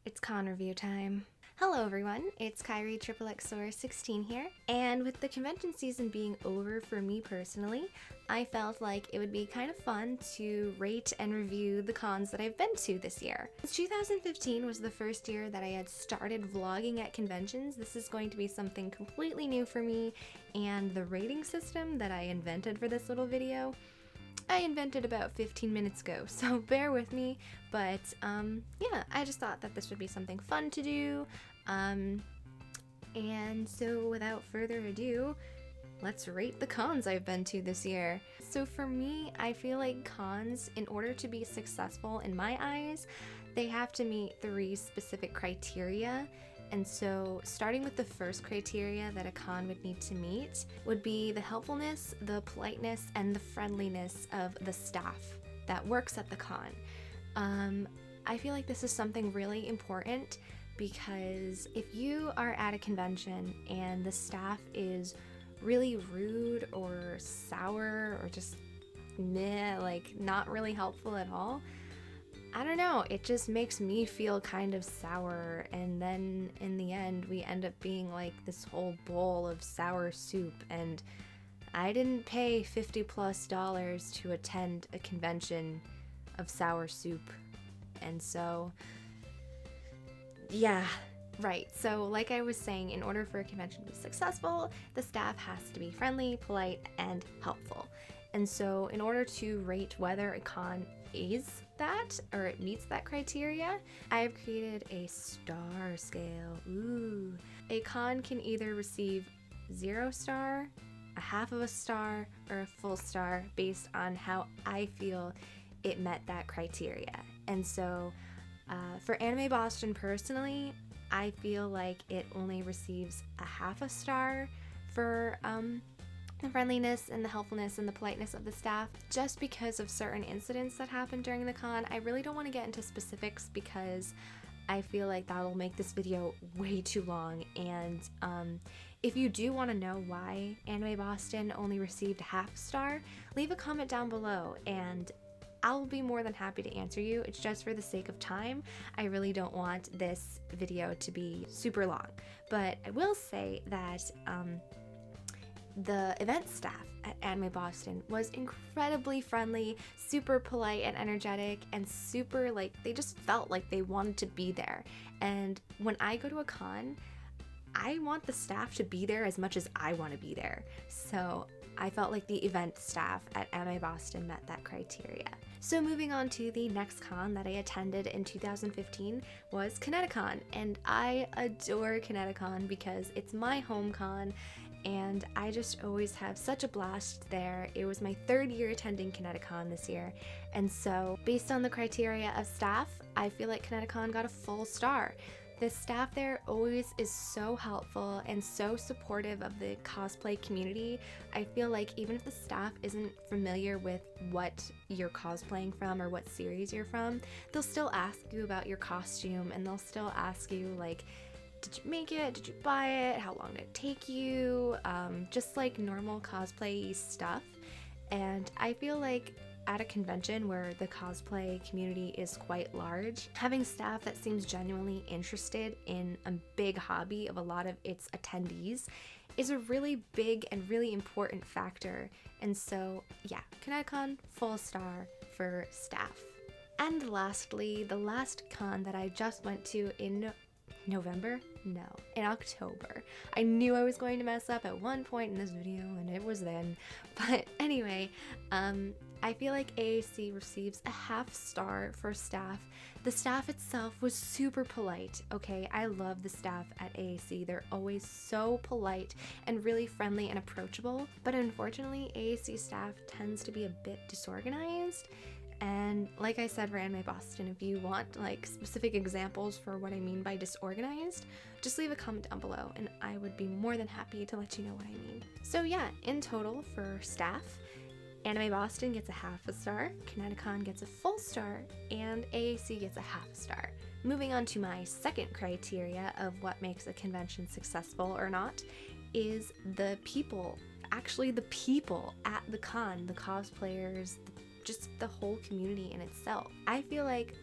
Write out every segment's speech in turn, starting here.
It's con review time. Hello everyone, it's Kyrie XXXOR16 here, and with the convention season being over for me personally, I felt like it would be kind of fun to rate and review the cons that I've been to this year. Since 2015 was the first year that I had started vlogging at conventions, this is going to be something completely new for me, and the rating system that I invented for this little video I invented about 15 minutes ago, so bear with me, but yeah, I just thought that this would be something fun to do, and so without further ado, let's rate the cons I've been to this year. So for me, I feel like cons, in order to be successful in my eyes, they have to meet 3 specific criteria. And so starting with the first criteria that a con would need to meet would be the helpfulness, the politeness, and the friendliness of the staff that works at the con. I feel like this is something really important because if you are at a convention and the staff is really rude or sour or just meh, like not really helpful at all, I don't know, it just makes me feel kind of sour, and then in the end we end up being like this whole bowl of sour soup, and I didn't pay $50+ to attend a convention of sour soup. And so yeah, right, so like I was saying, in order for a convention to be successful, the staff has to be friendly, polite, and helpful. And so in order to rate whether a con is that, or it meets that criteria, I've created a star scale. Ooh. A con can either receive 0 star, a half of a star, or a full star based on how I feel it met that criteria. And so for Anime Boston personally, I feel like it only receives a half a star for the friendliness and the helpfulness and the politeness of the staff, just because of certain incidents that happened during the con. I really don't want to get into specifics because I feel like that'll make this video way too long, and if you do want to know why Anime Boston only received a half star, leave a comment down below and I'll be more than happy to answer you. It's just for the sake of time. I really don't want this video to be super long, but I will say that the event staff at Anime Boston was incredibly friendly, super polite and energetic, and super, like, they just felt like they wanted to be there. And when I go to a con, I want the staff to be there as much as I want to be there. So I felt like the event staff at Anime Boston met that criteria. So moving on to the next con that I attended in 2015 was Connecticon, and I adore Connecticon because it's my home con, and I just always have such a blast there. It was my 3rd year attending Connecticon this year, and so based on the criteria of staff, I feel like Connecticon got a full star. The staff there always is so helpful and so supportive of the cosplay community. I feel like even if the staff isn't familiar with what you're cosplaying from or what series you're from, they'll still ask you about your costume, and they'll still ask you, like, did you make it? Did you buy it? How long did it take you? Just like normal cosplay stuff. And I feel like at a convention where the cosplay community is quite large, having staff that seems genuinely interested in a big hobby of a lot of its attendees is a really big and really important factor. And so yeah, Connecticon, full star for staff. And lastly, the last con that I just went to in November? No, in October. I knew I was going to mess up at one point in this video, and it was then. But anyway, I feel like AAC receives a half star for staff. The staff itself was super polite, okay? I love the staff at AAC. They're always so polite and really friendly and approachable. But unfortunately, AAC staff tends to be a bit disorganized. And like I said for Anime Boston, if you want like specific examples for what I mean by disorganized, just leave a comment down below and I would be more than happy to let you know what I mean. So yeah, in total for staff, Anime Boston gets a half a star, Connecticon gets a full star, and AAC gets a half star. Moving on to my second criteria of what makes a convention successful or not is the people, actually the people at the con, the cosplayers, just the whole community in itself. I feel like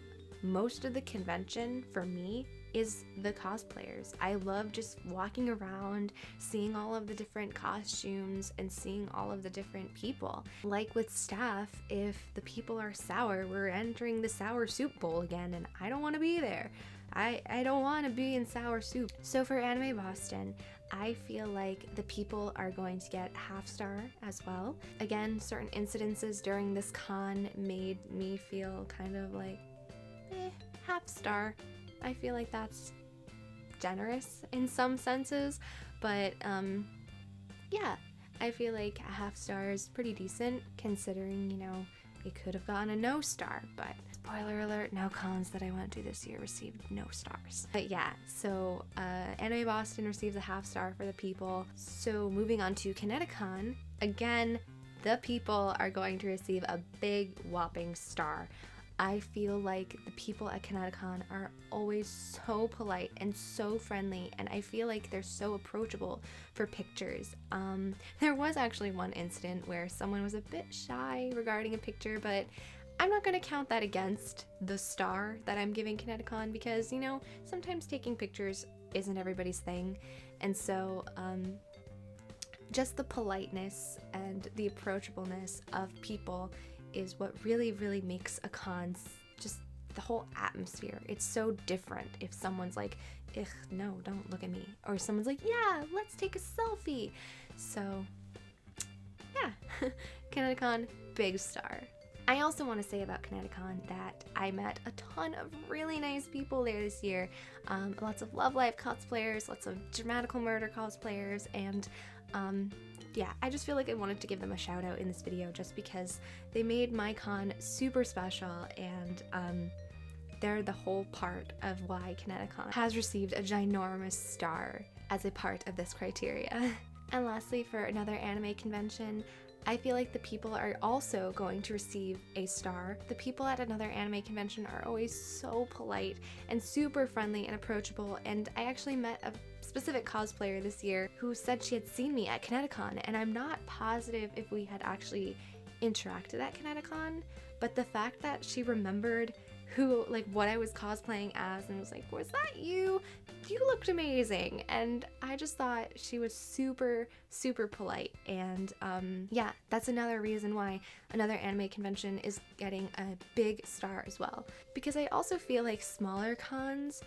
most of the convention for me is the cosplayers. I love just walking around, seeing all of the different costumes and seeing all of the different people. Like with staff, if the people are sour, we're entering the sour soup bowl again, and I don't want to be there. I don't want to be in sour soup. So for Anime Boston, I feel like the people are going to get half star as well. Again, certain incidences during this con made me feel kind of like, half star. I feel like that's generous in some senses, but yeah, I feel like a half star is pretty decent considering, you know, it could have gotten a no star, but spoiler alert, no cons that I went to this year received no stars. But yeah, so Anime Boston receives a half star for the people. So moving on to Connecticon, again, the people are going to receive a big whopping star. I feel like the people at Connecticon are always so polite and so friendly, and I feel like they're so approachable for pictures. There was actually one incident where someone was a bit shy regarding a picture, but I'm not going to count that against the star that I'm giving Connecticon because, you know, sometimes taking pictures isn't everybody's thing, and so just the politeness and the approachableness of people is what really, really makes a con, just the whole atmosphere. It's so different if someone's like, ugh, no, don't look at me. Or someone's like, yeah, let's take a selfie. So, yeah, Connecticon, big star. I also want to say about Connecticon that I met a ton of really nice people there this year. Lots of Love Live cosplayers, lots of Dramatical Murder cosplayers, and yeah, I just feel like I wanted to give them a shout out in this video just because they made my con super special, and they're the whole part of why Connecticon has received a ginormous star as a part of this criteria. And lastly, for another anime convention, I feel like the people are also going to receive a star. The people at another anime convention are always so polite and super friendly and approachable, and I actually met a specific cosplayer this year who said she had seen me at Connecticon, and I'm not positive if we had actually interacted at Connecticon, but the fact that she remembered who, like, what I was cosplaying as and was like, was that you? You looked amazing. And I just thought she was super, super polite. And yeah, that's another reason why another anime convention is getting a big star as well. Because I also feel like smaller cons,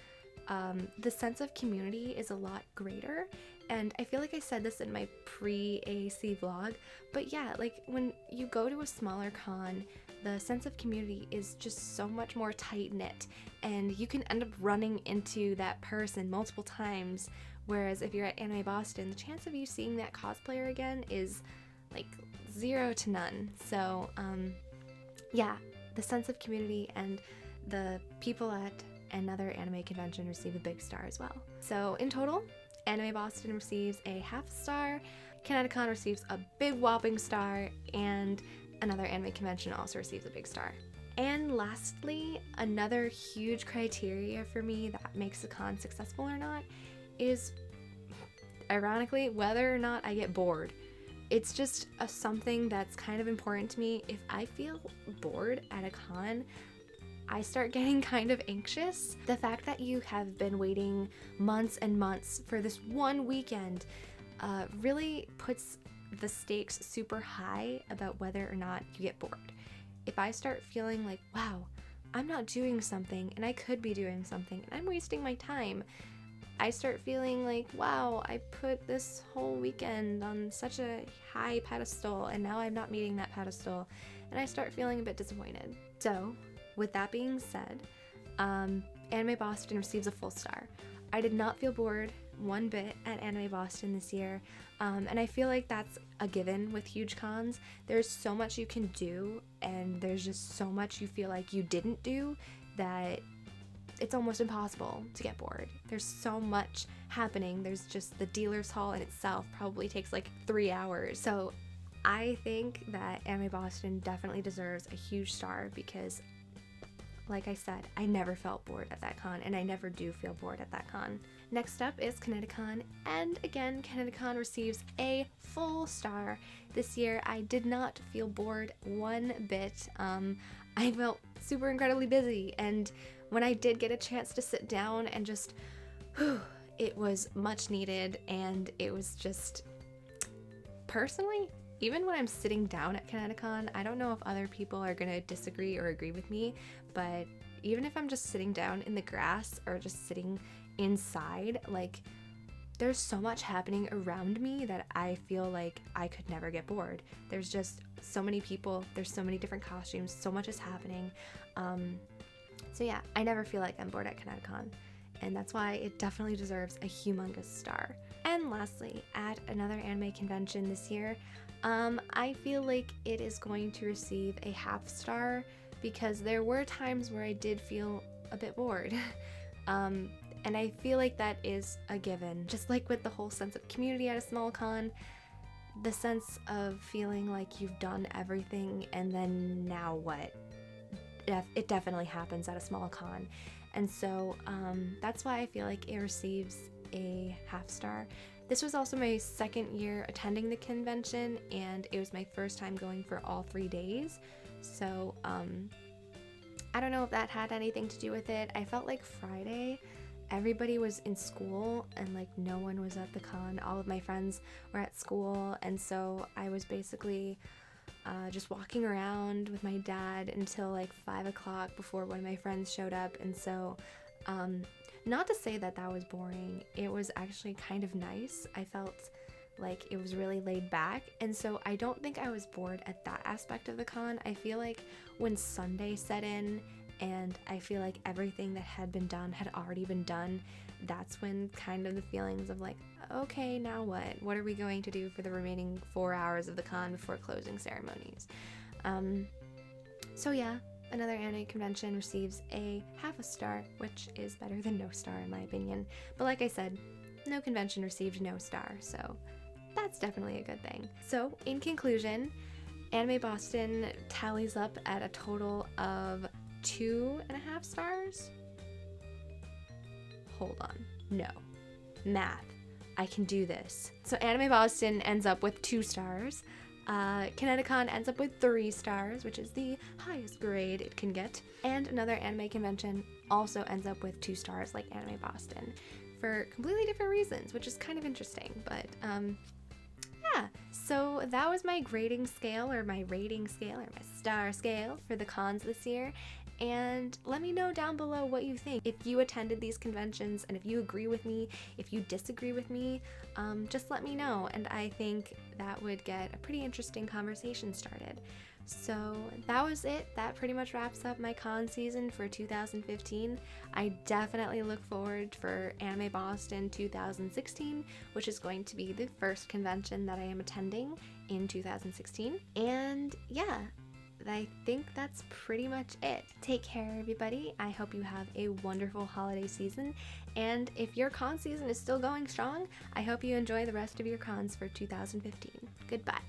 the sense of community is a lot greater. And I feel like I said this in my pre-AAC vlog, but yeah, like when you go to a smaller con, the sense of community is just so much more tight-knit, and you can end up running into that person multiple times, whereas if you're at Anime Boston, the chance of you seeing that cosplayer again is like 0 to none. So yeah, the sense of community and the people at another anime convention receive a big star as well. So in total, Anime Boston receives a half star, Connecticon receives a big whopping star, and another anime convention also receives a big star. And lastly, another huge criteria for me that makes a con successful or not is, ironically, whether or not I get bored. It's just something that's kind of important to me. If I feel bored at a con, I start getting kind of anxious. The fact that you have been waiting months and months for this one weekend really puts the stakes super high about whether or not you get bored. If I start feeling like, wow, I'm not doing something and I could be doing something and I'm wasting my time, I start feeling like, wow, I put this whole weekend on such a high pedestal and now I'm not meeting that pedestal, and I start feeling a bit disappointed. So with that being said, Anime Boston receives a full star. I did not feel bored one bit at Anime Boston this year, and I feel like that's a given with huge cons. There's so much you can do, and there's just so much you feel like you didn't do that it's almost impossible to get bored. There's so much happening. There's just the dealer's hall in itself probably takes like 3 hours. So I think that Anime Boston definitely deserves a huge star because, like I said, I never felt bored at that con, and I never do feel bored at that con. Next up is Connecticon, and again, Connecticon receives a full star. This year, I did not feel bored one bit. I felt super incredibly busy, and when I did get a chance to sit down and just, it was much needed, and it was just, personally, even when I'm sitting down at Connecticon, I don't know if other people are gonna disagree or agree with me, but even if I'm just sitting down in the grass or just sitting inside, like, there's so much happening around me that I feel like I could never get bored. There's just so many people, there's so many different costumes, so much is happening. So yeah, I never feel like I'm bored at Connecticon, and that's why it definitely deserves a humongous star. And lastly, at another anime convention this year, I feel like it is going to receive a half star because there were times where I did feel a bit bored. And I feel like that is a given. Just like with the whole sense of community at a small con, the sense of feeling like you've done everything and then now what? It definitely happens at a small con. And so that's why I feel like it receives a half star. This was also my second year attending the convention, and it was my first time going for all 3 days. So I don't know if that had anything to do with it. I felt like Friday, everybody was in school and like no one was at the con. All of my friends were at school, and so I was basically just walking around with my dad until like 5 o'clock before one of my friends showed up. And so not to say that that was boring, it was actually kind of nice. I felt like it was really laid back, and so I don't think I was bored at that aspect of the con. I feel like when Sunday set in and I feel like everything that had been done had already been done, that's when kind of the feelings of like, okay, now what are we going to do for the remaining 4 hours of the con before closing ceremonies? So yeah, another anime convention receives a half a star, which is better than no star in my opinion. But like I said, no convention received no star, so that's definitely a good thing. So in conclusion, Anime Boston tallies up at a total of 2.5 stars. Hold on, no, math, I can do this. So Anime Boston ends up with 2 stars. Connecticon ends up with 3 stars, which is the highest grade it can get. And another anime convention also ends up with 2 stars like Anime Boston for completely different reasons, which is kind of interesting. But yeah, so that was my grading scale, or my rating scale, or my star scale for the cons this year. And let me know down below what you think. If you attended these conventions, and if you agree with me, if you disagree with me, just let me know. And I think that would get a pretty interesting conversation started. So that was it. That pretty much wraps up my con season for 2015. I definitely look forward for Anime Boston 2016, which is going to be the first convention that I am attending in 2016. And yeah, I think that's pretty much it. Take care, everybody. I hope you have a wonderful holiday season. And if your con season is still going strong, I hope you enjoy the rest of your cons for 2015. Goodbye.